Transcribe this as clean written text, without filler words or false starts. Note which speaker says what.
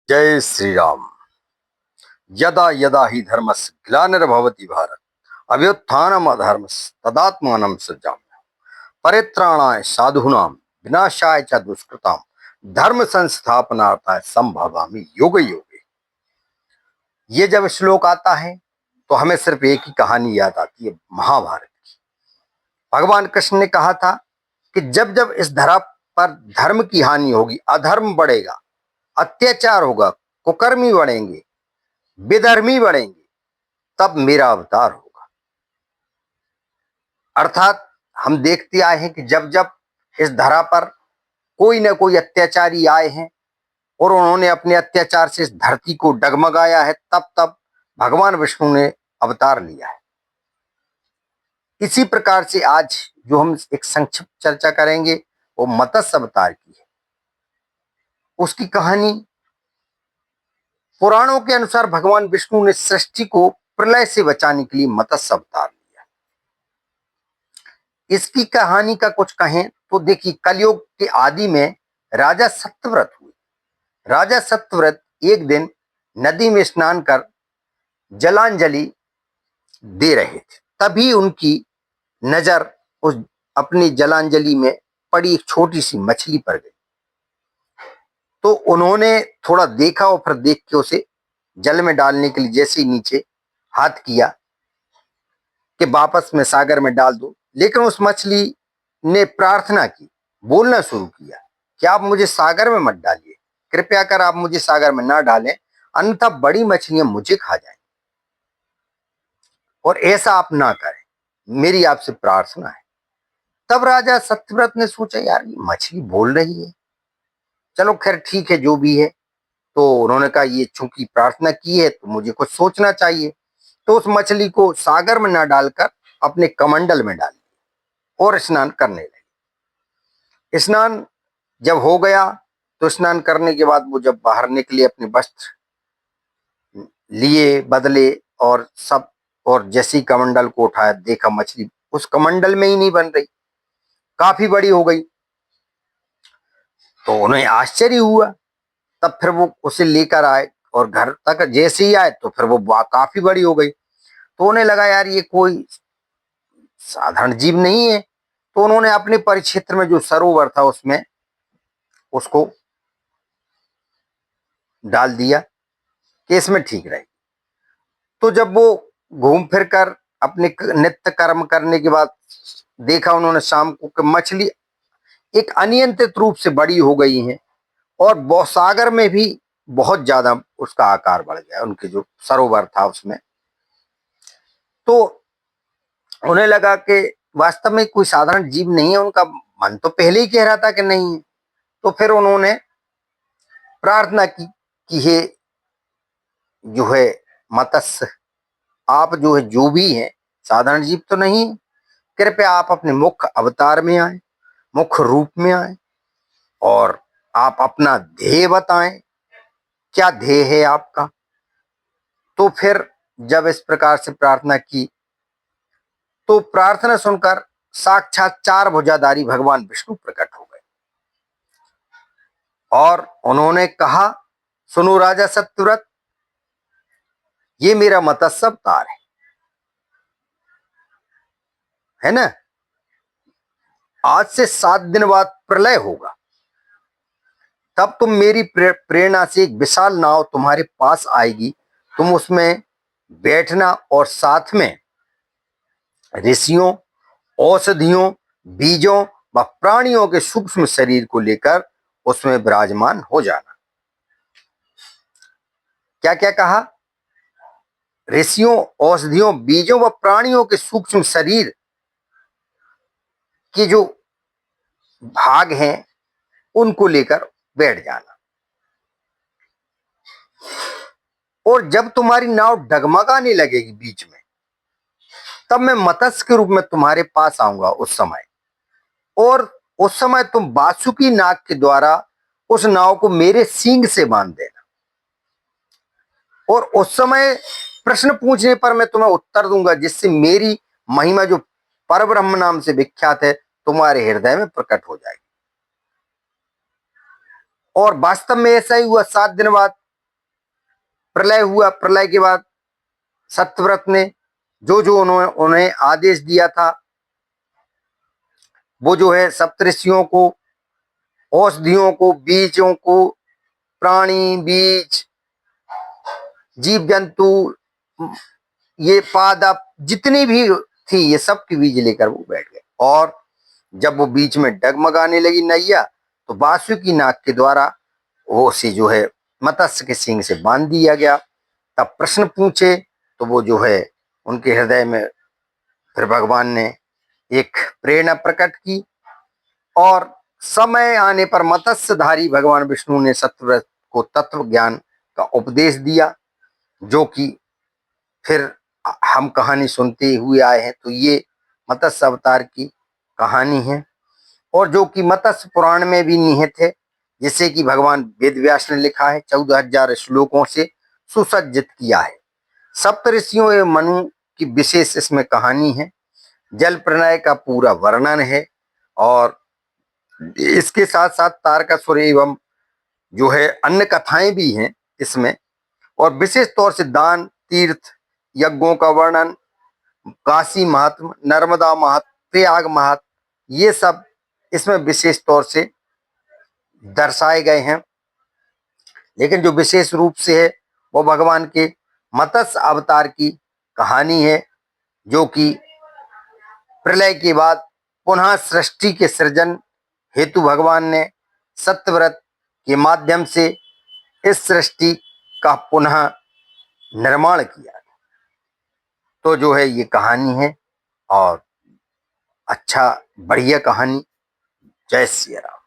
Speaker 1: जय श्री राम। यदा यदा हि धर्मस्य ग्लानिर्भवति भारत अभ्युत्थानम् अधर्मस्य तदात्मानं सृजाम्यहम्। परित्राणाय साधूनां विनाशाय च दुष्कृतां धर्म संस्थापनार्थाय संभवामि युगे युगे। ये जब श्लोक आता है तो हमें सिर्फ एक ही कहानी याद आती है, महाभारत की। भगवान कृष्ण ने कहा था कि जब जब इस धरा पर धर्म की हानि होगी, अधर्म बढ़ेगा, अत्याचार होगा, कुकर्मी बढ़ेंगे, बेधर्मी बढ़ेंगे, तब मेरा अवतार होगा। अर्थात हम देखते आए हैं कि जब जब इस धरा पर कोई न कोई अत्याचारी आए हैं और उन्होंने अपने अत्याचार से इस धरती को डगमगाया है, तब तब भगवान विष्णु ने अवतार लिया है। इसी प्रकार से आज जो हम एक संक्षिप्त चर्चा करेंगे वो मत्स्य अवतार की है। उसकी कहानी पुराणों के अनुसार भगवान विष्णु ने सृष्टि को प्रलय से बचाने के लिए मत्स्य अवतार लिया। इसकी कहानी का कुछ कहें तो देखिए, कलयुग के आदि में राजा सत्यव्रत हुए। राजा सत्यव्रत एक दिन नदी में स्नान कर जलांजलि दे रहे थे, तभी उनकी नजर उस अपनी जलांजलि में पड़ी एक छोटी सी मछली पर गई। तो उन्होंने थोड़ा देखा और फिर देख के उसे जल में डालने के लिए जैसे ही नीचे हाथ किया कि वापस में सागर में डाल दो, लेकिन उस मछली ने प्रार्थना की, बोलना शुरू किया कि आप मुझे सागर में मत डालिए, कृपया कर आप मुझे सागर में ना डालें, अन्यथा बड़ी मछलियां मुझे खा जाएं, और ऐसा आप ना करें, मेरी आपसे प्रार्थना है। तब राजा सत्यव्रत ने सोचा, यार ये मछली बोल रही है, चलो खैर ठीक है जो भी है। तो उन्होंने कहा ये चूंकि प्रार्थना की है तो मुझे कुछ सोचना चाहिए। तो उस मछली को सागर में ना डालकर अपने कमंडल में डाल दिया और स्नान करने लगे। स्नान जब हो गया तो स्नान करने के बाद वो जब बाहर निकले, अपने वस्त्र लिए, बदले और सब, और जैसे ही कमंडल को उठाया देखा मछली उस कमंडल में ही नहीं बन रही, काफी बड़ी हो गई। तो उन्हें आश्चर्य हुआ। तब फिर वो उसे लेकर आए और घर तक जैसे ही आए तो फिर वो काफी बड़ी हो गई। तो उन्हें लगा यार ये कोई साधारण जीव नहीं है। तो उन्होंने अपने परिक्षेत्र में जो सरोवर था उसमें उसको डाल दिया कि इसमें ठीक रहे। तो जब वो घूम फिर कर अपने नित्य कर्म करने के बाद देखा उन्होंने शाम को कि मछली एक अनियंत्रित रूप से बड़ी हो गई है और सागर में भी बहुत ज्यादा उसका आकार बढ़ गया, उनके जो सरोवर था उसमें। तो उन्हें लगा कि वास्तव में कोई साधारण जीव नहीं है, उनका मन तो पहले ही कह रहा था कि नहीं है। तो फिर उन्होंने प्रार्थना की कि हे जो है मत्स्य, आप जो है जो भी है साधारण जीव तो नहीं, कृपया आप अपने मुख्य अवतार में आए, मुख्य रूप में आए और आप अपना ध्येय बताएं, क्या ध्येय है आपका। तो फिर जब इस प्रकार से प्रार्थना की तो प्रार्थना सुनकर साक्षात चार भुजाधारी भगवान विष्णु प्रकट हो गए और उन्होंने कहा, सुनो राजा सत्यव्रत, ये मेरा मत्स्य अवतार है ना। आज से 7 दिन बाद प्रलय होगा, तब तुम मेरी प्रेरणा से एक विशाल नाव तुम्हारे पास आएगी, तुम उसमें बैठना और साथ में ऋषियों, औषधियों, बीजों व प्राणियों के सूक्ष्म शरीर को लेकर उसमें विराजमान हो जाना। क्या क्या कहा? ऋषियों, औषधियों, बीजों व प्राणियों के सूक्ष्म शरीर के जो भाग हैं उनको लेकर बैठ जाना, और जब तुम्हारी नाव डगमगाने लगेगी बीच में, तब मैं मत्स्य के रूप में तुम्हारे पास आऊंगा उस समय, और उस समय तुम बासुकी नाग के द्वारा उस नाव को मेरे सींग से बांध देना, और उस समय प्रश्न पूछने पर मैं तुम्हें उत्तर दूंगा, जिससे मेरी महिमा जो परब्रह्म नाम से विख्यात है तुम्हारे हृदय में प्रकट हो जाएगी। और वास्तव में ऐसा ही हुआ। 7 दिन बाद प्रलय हुआ, प्रलय के बाद सत्यव्रत ने जो जो उन्हें आदेश दिया था, वो जो है सप्तऋषियों को, औषधियों को, बीजों को, प्राणी बीज, जीव जंतु, ये पादप जितनी भी थी, ये सब की बीज लेकर वो बैठ गए। और जब वो बीच में डगमगाने लगी नैया, तो वासुकी नाग के द्वारा वो से जो है मत्स्य के सींग से बांध दिया गया। तब प्रश्न पूछे तो वो जो है उनके हृदय में फिर भगवान ने एक प्रेरणा प्रकट की, और समय आने पर मत्स्यधारी भगवान विष्णु ने सत्यव्रत को तत्व ज्ञान का उपदेश दिया, जो कि फिर हम कहानी सुनते हुए आए हैं। तो ये मत्स्य अवतार की कहानी है, और जो कि मत्स्य पुराण में भी निहित है, जिसे कि भगवान वेद व्यास ने लिखा है, 14,000 श्लोकों से सुसज्जित किया है। सप्तऋषियों एवं मनु की विशेष इसमें कहानी है, जल प्रलय का पूरा वर्णन है, और इसके साथ साथ तारकासुर एवं जो है अन्य कथाएं भी हैं इसमें, और विशेष तौर से दान, तीर्थ, यज्ञों का वर्णन, काशी महात्म, नर्मदा महात्म, प्रयाग महात्म, ये सब इसमें विशेष तौर से दर्शाए गए हैं। लेकिन जो विशेष रूप से है वो भगवान के मत्स्य अवतार की कहानी है, जो कि प्रलय के बाद पुनः सृष्टि के सृजन हेतु भगवान ने सत्यव्रत के माध्यम से इस सृष्टि का पुनः निर्माण किया। तो जो है ये कहानी है, और अच्छा बढ़िया कहानी। जय श्री राम।